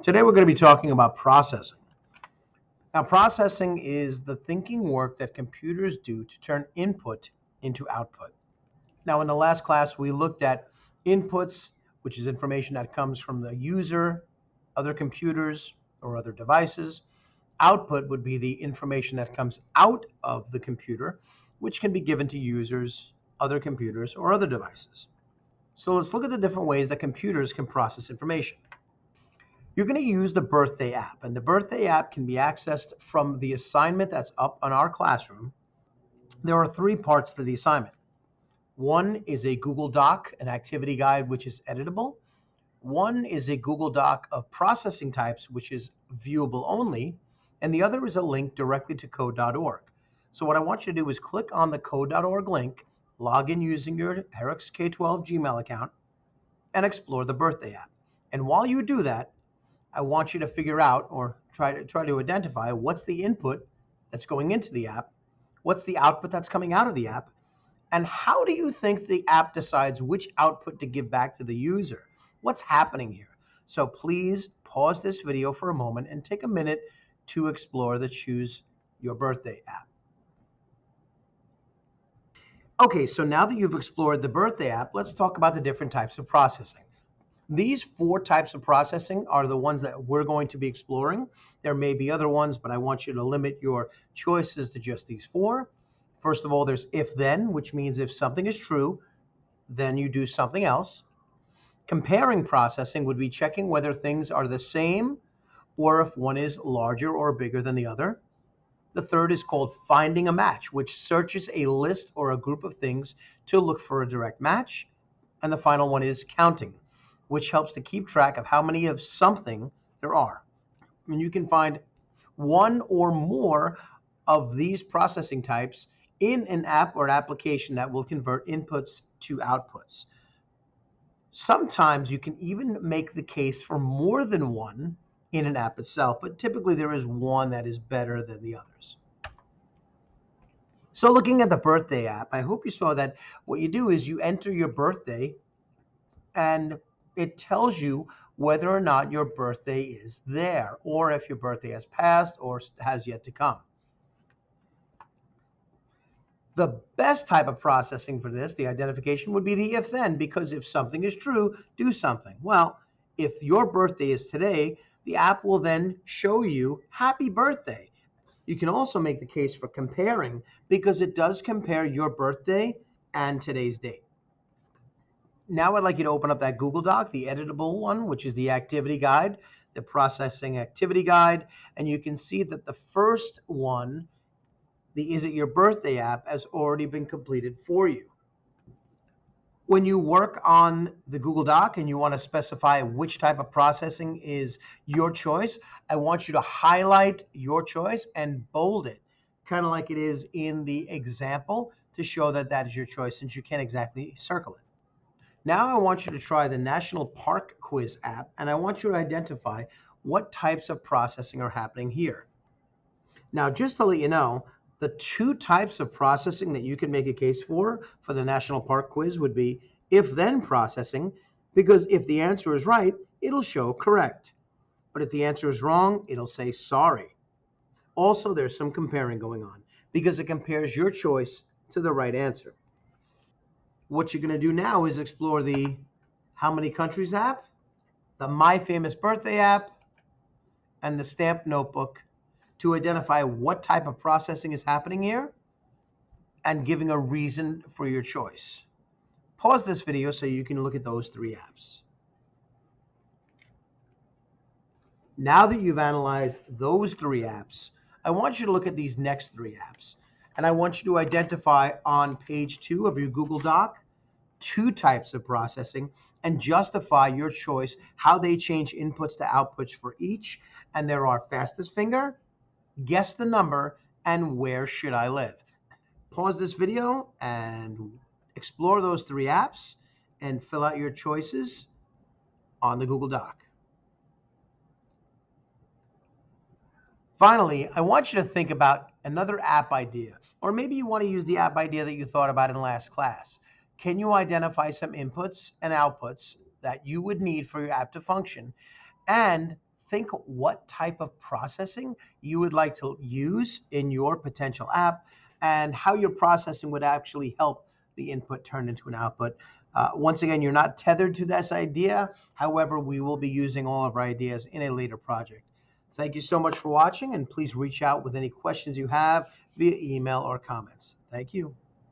Today we're going to be talking about processing. Now, processing is the thinking work that computers do to turn input into output. Now, in the last class, we looked at inputs, which is information that comes from the user, other computers, or other devices. Output would be the information that comes out of the computer, which can be given to users, other computers, or other devices. So let's look at the different ways that computers can process information. You're going to use the birthday app, and the birthday app can be accessed from the assignment that's up on our classroom. There are three parts to the assignment. One is a Google Doc, an activity guide, which is editable. One is a Google Doc of processing types, which is viewable only. And the other is a link directly to code.org. So what I want you to do is click on the code.org link, log in using your Herix K12 Gmail account, and explore the birthday app. And while you do that, I want you to figure out or try to identify what's the input that's going into the app, what's the output that's coming out of the app, and how do you think the app decides which output to give back to the user? What's happening here? So please pause this video for a moment and take a minute to explore the Choose Your Birthday app. Okay, so now that you've explored the birthday app, let's talk about the different types of processing. These four types of processing are the ones that we're going to be exploring. There may be other ones, but I want you to limit your choices to just these four. First of all, there's if-then, which means if something is true, then you do something else. Comparing processing would be checking whether things are the same or if one is larger or bigger than the other. The third is called finding a match, which searches a list or a group of things to look for a direct match. And the final one is counting, which helps to keep track of how many of something there are. And you can find one or more of these processing types in an app or an application that will convert inputs to outputs. Sometimes you can even make the case for more than one in an app itself, but typically there is one that is better than the others. So looking at the birthday app, I hope you saw that what you do is you enter your birthday and it tells you whether or not your birthday is there, or if your birthday has passed or has yet to come. The best type of processing for this, the identification, would be the if-then, because if something is true, do something. Well, if your birthday is today, the app will then show you happy birthday. You can also make the case for comparing, because it does compare your birthday and today's date. Now I'd like you to open up that Google Doc, the editable one, which is the activity guide, the processing activity guide, and you can see that the first one, the Is It Your Birthday app, has already been completed for you. When you work on the Google Doc and you want to specify which type of processing is your choice, I want you to highlight your choice and bold it, kind of like it is in the example, to show that that is your choice, since you can't exactly circle it. Now I want you to try the National Park Quiz app, and I want you to identify what types of processing are happening here. Now, just to let you know, the two types of processing that you can make a case for the National Park Quiz would be if-then processing, because if the answer is right, it'll show correct. But if the answer is wrong, it'll say sorry. Also, there's some comparing going on, because it compares your choice to the right answer. What you're going to do now is explore the How Many Countries app, the My Famous Birthday app, and the Stamp Notebook to identify what type of processing is happening here and giving a reason for your choice. Pause this video so you can look at those three apps. Now that you've analyzed those three apps, I want you to look at these next three apps. And I want you to identify on page 2 of your Google Doc two types of processing and justify your choice, how they change inputs to outputs for each. And there are fastest finger, guess the number, and where should I live. Pause this video and explore those three apps and fill out your choices on the Google Doc. Finally, I want you to think about another app idea, or maybe you want to use the app idea that you thought about in last class. Can you identify some inputs and outputs that you would need for your app to function, and think what type of processing you would like to use in your potential app and how your processing would actually help the input turn into an output. Once again, you're not tethered to this idea. However, we will be using all of our ideas in a later project. Thank you so much for watching, and please reach out with any questions you have via email or comments. Thank you.